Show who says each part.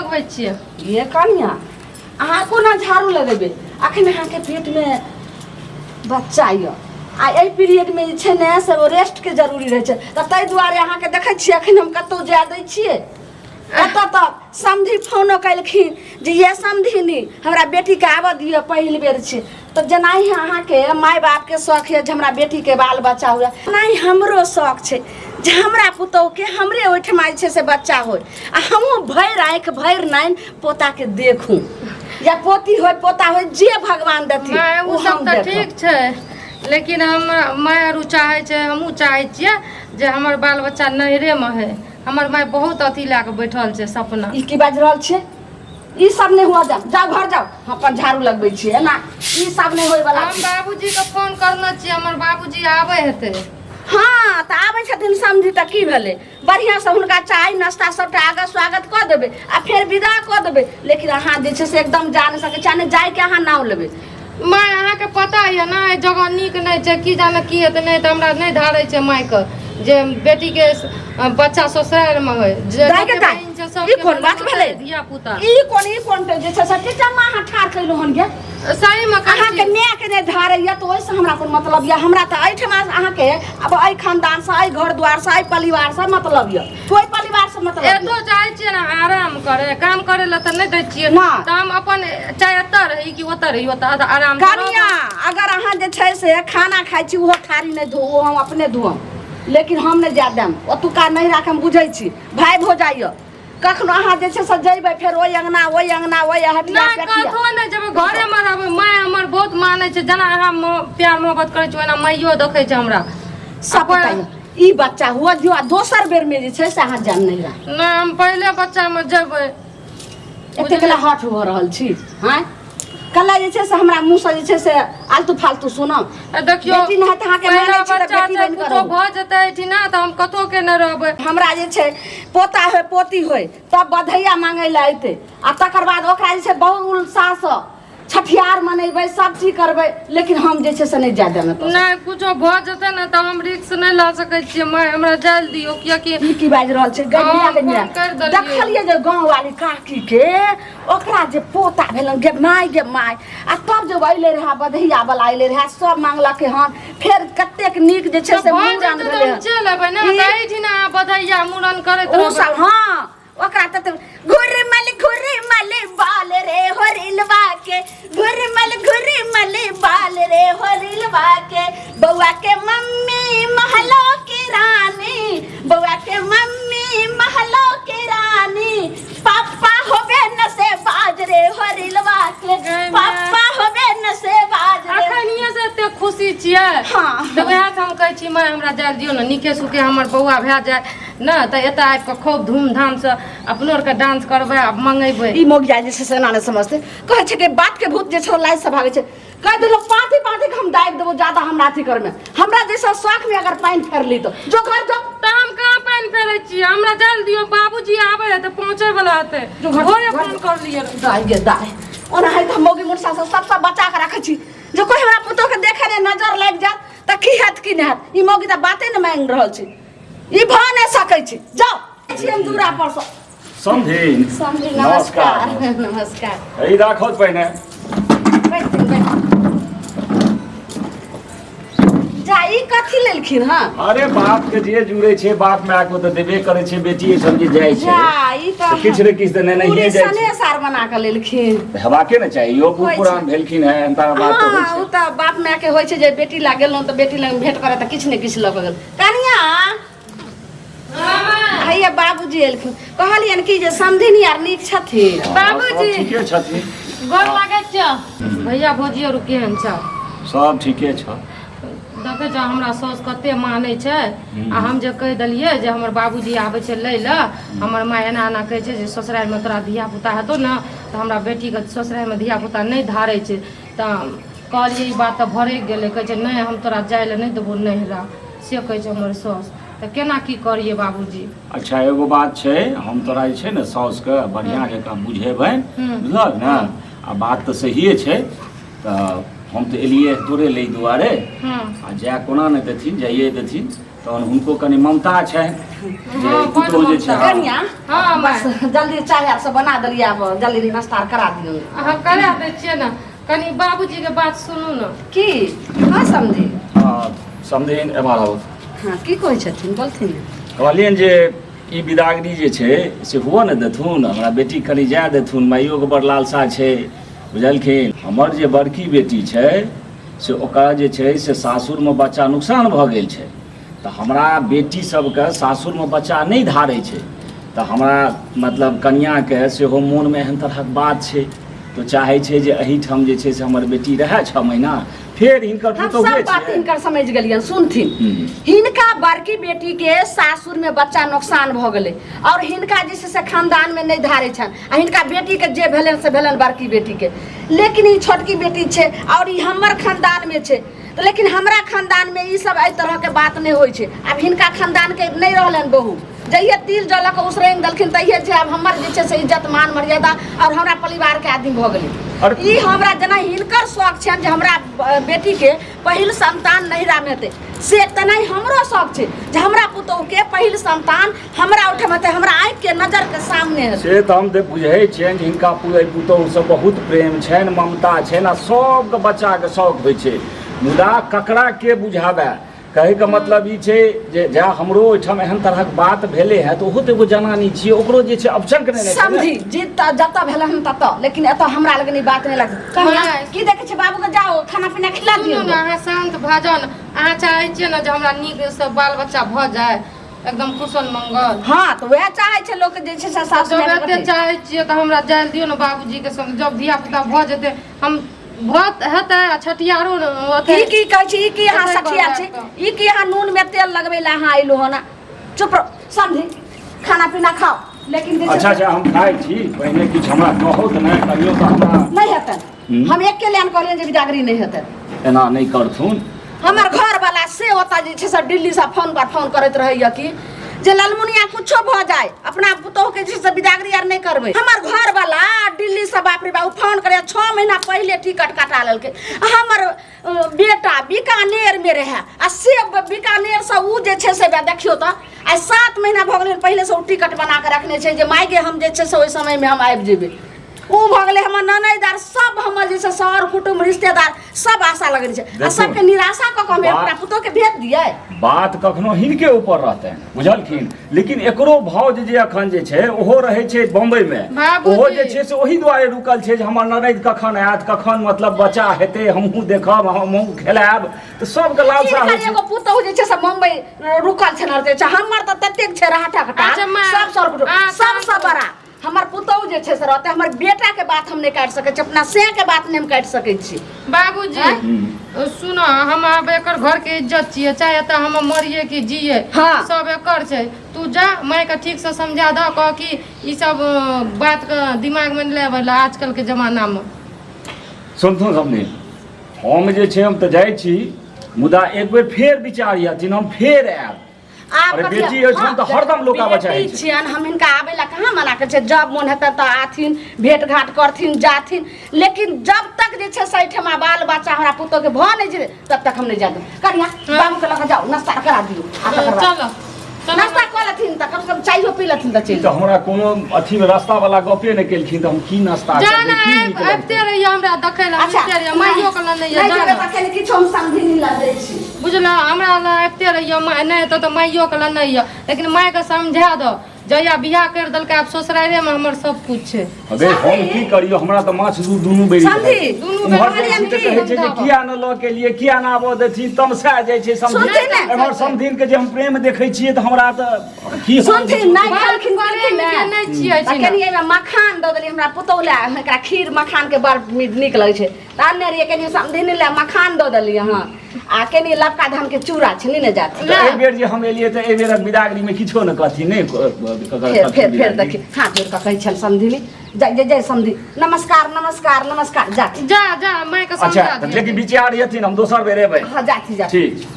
Speaker 1: लगबै छियै
Speaker 2: ये कनिया अहाँ कोना झाड़ू लगेबै अखन अहाँके पेट में बच्चा यऽ आ एहि पीरियड में जे छै ने से रेस्ट के जरूरी रहै छै तऽ ताहि दुआरे अहाँके देखै छियै अखन हम कतौ जाय दै छियै एतऽ तक समधी फोनो कयलखिन जे ये समधिनी हमरा बेटीके आबऽ दिअ पहिल बेर छै तऽ जेनाहि अहाँके माय बापके शौख यऽ जे हमरा बेटीके बाल बच्चा हुए तेनाहि हमरो शौख छै जे हमरा पुतहुके हमरे ओहिठमा जे छै से बच्चा होय आ हमहूँ भरि आँखि भरि नानि पोताके देखूँ या पोती होय पोता होय जे भगवान देथिन
Speaker 1: ओ सब तऽ ठीक छै लेकिन हम माय आरू चाहै छै हमहूँ चाहै छियै जे हमर बाल बच्चा नैहरेमे है हमर माय बहुत अथी लए कऽ बैठल छै सपना
Speaker 2: ई की बाजि रहल छियै ई सब नहीं हुआ जाओ घर जाओ हम अपन झाड़ू लगबै छियै ना ई सब नहीं होय वाला
Speaker 1: हम बाबूजी के फोन करने छियै हमर बाबूजी आबै हेतै
Speaker 2: हाँ तऽ आबै छथिन समझी तऽ की भेलै बढ़िया से हुनका चाय नाश्ता सबटा आगे स्वागत कऽ देबै आ फेर विदा कऽ देबै लेकिन अहाँ जे छै से एकदम जा नहीं सकै छी जाय के अहाँ नाम लेबै
Speaker 1: माय अहाँके पता यऽ ना एहि जगह नीक नहीं छै की जाने की हेतै नहीं तऽ हमरा नहीं धारै छै माय के जे बेटी के बच्चा ससुराल में होय जे बहिन छै सब
Speaker 2: ई कोन बात भेलै
Speaker 1: धिया पुता
Speaker 2: ई कोन जे छै से टीचरमा अहाँ ठार कइलो हन गे
Speaker 1: सही में
Speaker 2: अहाँ के न्याय के नहीं धारै या तो ओइसे हमरा कोन मतलब या हमरा त एठमा अहाँ के अब एहि खानदान से एहि घर द्वार से एहि परिवार से मतलब या कोई परिवार से मतलब
Speaker 1: एतो चाहै छियै ना आराम करे काम करे ल त नहीं दै छियै त हम अपन चाहे एतऽ रही कि ओतऽ रही ओतऽ आराम
Speaker 2: कनिया अगर अहाँ जे छै से खाना खाइ छी ओहो थारी नहीं धो हम अपने धोम लेकिन हम नहीं जा देम ओतुका नहीं राखम बुझै छी भाई भौजाइय कखनो अहाँ जे छै से जइबै फेर ओइ अंगना ओइ हटिया
Speaker 1: नहीं कथो नहीं जेबै घरे में रहबै माय हमर बहुत मानै छै जेना अहाँ प्यार मोहब्बत करै छी ओना माइयो देखै छै हमरा
Speaker 2: सब ई बच्चा हुआ जो दोसर बेर में जे छै से अहाँ जान नहीं रह
Speaker 1: नहीं हम पहले बच्चा में जेबै
Speaker 2: एते कला हट हो रहल छी हां कला जे छै से हमरा मुंह से जे छै से आलतू फालतू सुनो
Speaker 1: देखियो
Speaker 2: बेटी नहीं त अहाँ के मानै छी त बेटी नहीं
Speaker 1: करो भ जेतै कि ना त हम कतो के न रहबै
Speaker 2: हमरा जे छै पोता होय पोती होय तब बधैया मांगे ला आइते आ तकर बाद ओकरा जे छै बहुत उत्साह से छठियार मनेबै सब चीज करबै लेकिन हम जे छै से नहीं जा देना
Speaker 1: नहीं कुछो भ जेतै ना त हम रिस्क नहीं ला सकै छियै मैं हमरा जाल दियो किया कि
Speaker 2: ई की बाज रहल छै गैया देखलिए जे गांव वाली काकी के ओकरा जे पोता भेलन गे माय आ तब जब अइले रहा बधैया वाला अइले रहा सब मांगलक हन फेर कतेक नीक जे छै से मूड़न भेलै
Speaker 1: चल लेबै ना कहि दिना बधैया मूड़न करैत
Speaker 2: ओ सब हां ओकरा त घुरमल बाल रे होरिलवा के घुरमल बाल रे होरिलवा के बउआ के मम्मी महलो की रानी बउआ के मम्मी महलो की रानी पापा होबे न से बाज रे होरिलवा के पापा होबे न से बाज रे
Speaker 1: अखनिए से एते खुशी छियै
Speaker 2: हां
Speaker 1: त वएह हम कहै छी मैं हमरा जाल दियो न निके सुके हमर बौआ भए जाय ना त एता आबि के खूब धूमधाम से अपनो के डांस करबै आ मंगेबै
Speaker 2: ई मोगिया जे छै से ना नहीं समझते कहै छै कि बात के भूत जे छै लाइ से भागे छै कह देलो पाती के हम दाबि देबो ज्यादा हमरा अथी करमे हमरा जैसा शौक में अगर पानी फेर ली तो जो घर जो
Speaker 1: त हम कहां पानी फेरै छी हमरा जाल दियो बाबूजी आबै है त पहुंचे वाला हेतै घरे फोन कर लिए
Speaker 2: दाई गे दाई ओना है त मोगी मुरसा से सब बचा के रखै छी जो कोई हमरा पुतो के देखे ने नजर लाग जात त की हैत की नहीं हैत ई मोगी त बाते न मांग रहल छी ई भ नहीं सकै छी जाओ छी हम दूरा पर से
Speaker 3: समझी
Speaker 2: नमस्कार नमस्कार
Speaker 3: ई राखो पहिने
Speaker 2: जाई कथि लेलखिन हां
Speaker 3: अरे बाप के जे जुड़े छै बाप माय को त देबे करे छै बेटी समझी जाय छै
Speaker 2: जाई त
Speaker 3: किछ ने किछ त नहीं जाय छै
Speaker 2: सने सार बना के लेलखिन
Speaker 3: हेबा के न चाहिए यो पुरान भेलखिन है अंता बात तो होय छै
Speaker 2: उ त बाप माय के होय छै जे बेटी ला गेलौ त बेटी लग भेंट करे त किछ ने किछ ल के गेल कनिया भैया बाबूजी एलखिन कहलियन कि जे समधिनी आर नीक छथिन
Speaker 1: बाबूजी
Speaker 3: ठीके छथिन
Speaker 1: गोर लागै छ भैया भौजी और केहन छ
Speaker 3: सब ठीके छ
Speaker 1: देखे छ हमरा सास कते मानै छै आ हम जे कह देलिए जे हमर बाबूजी आबै छै लै ल हमर माय एना एना कहै छै जे ससुराल में तोरा धिया पुता हेतौ न त हमरा बेटी के ससुराल में धिया पुता नहीं धारै छै त कहलिए ई बात त भरे गेलै कहै छै नहीं हम तोरा जाय ल नहीं देबो नहिरा से कहै छै हमर सास त केना की करिए बाबूजी
Speaker 3: अच्छा एगो बात छै हम तोरा जे छै ने साउस के बढ़िया जकां बुझेबै बुझल न आ बात त सहिए छै त हम तो एलिए तोरे ले दुआरे
Speaker 1: हाँ
Speaker 3: आ जा कोना नहीं देथिन जाइए देथिन तहन हुनको कनि ममता छै जे
Speaker 1: हाँ, बड़
Speaker 3: पुतहु जे छै
Speaker 1: ममता।
Speaker 2: कनिया
Speaker 1: हाँ,
Speaker 2: बस जल्दी चाय आर सब बना देलिए अब जल्दी नाश्ता करा दियो
Speaker 1: हाँ करा दै छियै ने कनी बाबूजी के बात सुनू ने
Speaker 2: की हाँ समझी
Speaker 3: हाँ समझिन एम्हर आउ
Speaker 2: हाँ की कहै छथिन बोलथिन
Speaker 3: कहलियनि जे ई बिदागरी जे छै से हुअ ने देथुन हमरा बेटी कनि जाय देथुन माइयोके बड़ लालसा छै बुझलखिन हमर जे बड़की बेटी छै से ओकरा जे छै से सासुरमे बच्चा नुकसान भऽ गेल छै तऽ हमरा बेटी सबके सासुरमे बच्चा नहि धारै छै तऽ हमरा मतलब कनियाँके सेहो मोनमे एहन तरहक बात छै तो चाहै छै जे एहिठाम जे छै से हमर बेटी रहै 6 महीना फेर हिनकर
Speaker 2: हम
Speaker 3: पुतहु
Speaker 2: सब बात
Speaker 3: छै
Speaker 2: हिनकर समझ गेलियन सुनथिन हिनका बड़की बेटी के सासुर में बच्चा नुकसान भ गेलै और हिनका जे से खानदान में नहीं धारे छन आ हिनका बेटी के जे भेलन से भेलन बड़की बेटी के लेकिन ई छोटकी बेटी छै और ई हमर खानदान में छै तो लेकिन हमरा खानदान में ई सब एहि तरह के बात नहीं होय छै अब हिनका खानदान के नहीं रहलन बहू जइए तिल जलक उसरंग दलखिन तइए जे अब हमर जे छै से इज्जत मान मर्यादा और हमरा परिवार के आदमी भ गेलै ई हमरा जना हिनकर शौक छन जे हमरा बेटी के पहिल संतान नहिरा में हेतै से तनाई हमरो शौक छै जे हमरा पुतहु के पहिल संतान हमरा उठे में हमरा आँख के नजर के सामने हेतै
Speaker 3: से तऽ हम तऽ बुझै छियनि जे हिनका पूरे पुतहुसँ बहुत प्रेम छनि ममता छनि आ सबके बच्चाके शौक होइ छै मुदा ककरा के बुझाबे कहैके मतलब ई छै जे जा हमरो ओहिठाम एहन तरहक बात भेलै है तऽ ओहो तऽ एगो जनानी छियै ओकरो जे छै अवसर के नहि
Speaker 2: समझी जीत जतऽ भेल हम ततऽ लेकिन एतऽ हमरा लगन ई बात नहि लगतै कनिया की देखै छै बाबू के जाओ खाना पीना खिला दियौ
Speaker 1: सुनू ने अहाँ शांत भऽ जाउ ने अहाँ चाहै छियै ने जे हमरा नीक से बाल बच्चा भऽ जाए एकदम कुशल मंगल
Speaker 2: हाँ तो वह चाहे छै लोग जे छै से सास
Speaker 1: जब एते चाहै छियै तऽ हमरा जाय दियौ ने बाबूजी के संग जब धिया पुता भऽ जेतै हम भत हेतै आ छठियारो
Speaker 2: की कहै छी की यहाँ सठिया छै ई की यहाँ नून में तेल लगबै ला अहाँ अइलो हो ना चुप रहो समझी खाना पीना खाओ लेकिन
Speaker 3: अच्छा अच्छा हम खाइ छी पहिने किछु हमरा कहू तऽ नहि कहियो तऽ हमरा
Speaker 2: नहीं हेतै हम एक के लेन कहलियन जे बिदागरी नहीं हेतै
Speaker 3: एना नहि करथुन
Speaker 2: हमर घर वाला से ओता जे छै से दिल्ली से फोन पर फोन करैत रहैया कि जे ललमुनिया कुछो भ जाए अपना पुतहु के जे से बिदागरी आर नहीं करबै हमर घर वाला दिल्ली से बाप रे बाप फोन करे 6 महीना पहले टिकट कटा लेलकै हमर बेटा बीकानेर में रहे आ से बीकानेर से उ जे छै से देखियो त आ 7 महीना भ गेलै पहले से उ टिकट बना के रखने छै जे मायगे हम जे छै से ओइ समय में हम आबि जेबै उ भ गेलै हमर ननैदार सब हमर जे छै सर कुटुम्ब रिश्तेदार सब आशा लगै छै आ सबके निराशा क के हम अपना पुतहु के भेज दियै
Speaker 3: बात कखनो हिनके ऊपर रहतै बुझलखिन लेकिन एकरो भौज जे अखन जे छै ओहो रहै छै बम्बई में ओहो जे छै से ओही दुआरे रुकल छै जे हमर ननैद कखन आयत कखन मतलब बच्चा हेतै हमहूँ देखब हमहूँ खेलायब तऽ सबके लालसा होइ छै
Speaker 2: एगो पुतहु जे छै से मुंबई रुकल छै न छै हमर त ततेक छै राहटा कटा सब सर कुटुम्ब सबसे बड़ा हमर पुतहु जे छै से रहते हमर बेटा के बात हम नहीं काट सकै छी अपना से के बात नहीं हम काट सकै छी
Speaker 1: बाबूजी सुनो हम अब एकर घर के इज्जत छियै चाहे त हम मरिए कि जिए
Speaker 2: हाँ।
Speaker 1: सब एकर छै तू जा माय के ठीक से समझा द कह कि ई सब बात के दिमाग में लेवे ला आजकल के जमाना में
Speaker 3: सुनथुन समझी हम जे छै हम तऽ जाइ छी मुदा एक बेर फेर विचार यथिन हम फेर आयब अरे बेटी ओहिठाम तऽ हरदम लोक आबै छै
Speaker 2: छियन हम इनका आबै ला कहाँ मना कर छै जब मन हेतै तऽ आथिन भेंट घाट करथिन जाथिन लेकिन जब तक जे छै सही ठमा बाल बच्चा हमरा पुतहु के भ नहीं जे तब तक हम नहीं जाते करिया बाबू के लगा जाओ नाश्ता करा दियो आ तकर बाद
Speaker 1: चलो
Speaker 2: नाश्ता कर लेथिन त कम से कम चाइयो पी लेथिन त चल
Speaker 3: तऽ हमरा कोनो अथी में रास्ता वाला गपे नहि केलखिन तऽ हम की नाश्ता
Speaker 1: जाना
Speaker 3: करबै की नीक
Speaker 1: आबते रहिए हमरा देखै ला आबते रहिए माइयो के नहीं
Speaker 2: नहीं
Speaker 1: जाना
Speaker 2: जेबै त किछो हम समझी नहीं ला दै छी
Speaker 1: बुझल हमरा ला आबते रहिए नहीं तो माइयो के ला नहीं लेकिन माय के समझा दो जहिया बियाह कर दलकै आब ससुरारे में हमर सब कुछ छै
Speaker 3: अबे हम की करियो हमरा तऽ माछ दूध दुनू बेरी
Speaker 2: समझी
Speaker 1: दुनू
Speaker 3: उम्हर
Speaker 1: बेरी
Speaker 3: जे कहै छै जे किया न लऽ के लिए किया न आबो देथिन तमसा जाइ छै
Speaker 2: सुनथिन ने?
Speaker 3: एमहर समधिन के जे हम प्रेम देखै छियै तऽ हमरा तऽ की
Speaker 2: सुनथिन नहीं खालखिन
Speaker 1: नहीं छियै छी ना।
Speaker 2: कनी एमे मखान द देली हमरा पुतहु ला एकरा खीर मखान के बड़ नीक लगै छै ताने रे कनी समधिन ला मखान द देली हां आ कनी लपका धान के चूड़ा छनी ने जात
Speaker 3: तऽ एहि बेर जे हम एलियै तऽ एहि बेरक बिदागरी में किछो न कहथिन नहि
Speaker 2: फिर देखी हाथ जोड़ के कहै छल समधिनी जय जय समधी नमस्कार नमस्कार नमस्कार जा
Speaker 1: जा जा माय के
Speaker 3: अच्छा
Speaker 1: समझा दे
Speaker 3: लेकिन विचार यथिन हम दोसर बेर एबै
Speaker 2: हां जाती जा
Speaker 3: ठीक